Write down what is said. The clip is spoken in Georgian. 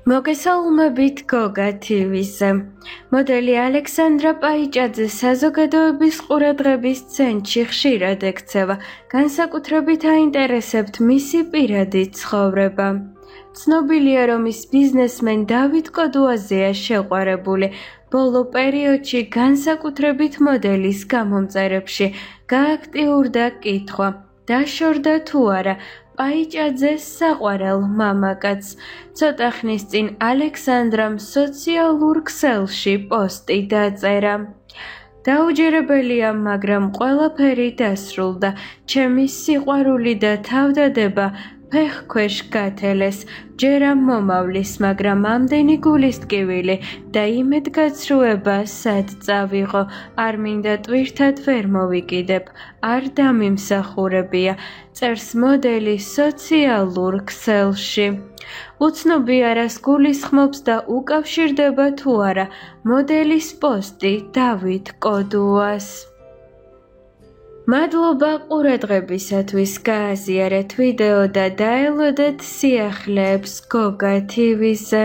მოგესალმებით გოგა TV-ზე. მოდელი ალექსანდრა პაიჭაძე საზოგადოების ყურადღების ცენტრში ხშირად ექცევა, განსაკუთრებით აინტერესებთ მისი პირადი ცხოვრება. ცნობილია, რომ ის ბიზნესმენ დავით კოდუაზეა შეყვარებული. ბოლო პერიოდში განსაკუთრებით მოდელის გამომწერებში გააქტიურდა კითხვა, დაშორდა თუ არა პაიჭაძეს საყვარელ მამაკაცს. ცოტა ხნის წინ ალექსანდრამ სოციალურ ქსელში პოსტი დაწერა. დაუჯერებელია, მაგრამ ყველაფერი დასრულდა. ჩემი სიყვარული და თავდადება ფეხ ქვეშ გათელეს. ჯერა მომავლის, მაგრამ ამდენი გულის ტკივილი და იმედგაცრუება სად წავიღო, არ მინდა ტვირთად ვერ მოვიკიდებ, არ დამიმსახურებია, წერს მოდელი სოციალურ ქსელში. უცნობი არას გულისხმობს და უკავშირდება თუ არა მოდელის პოსტი დავით კოდუას. მადლობა ყურადღებისათვის, გააზიარეთ ვიდეო და დაელოდეთ სიახლეებს გოგა TV-ზე.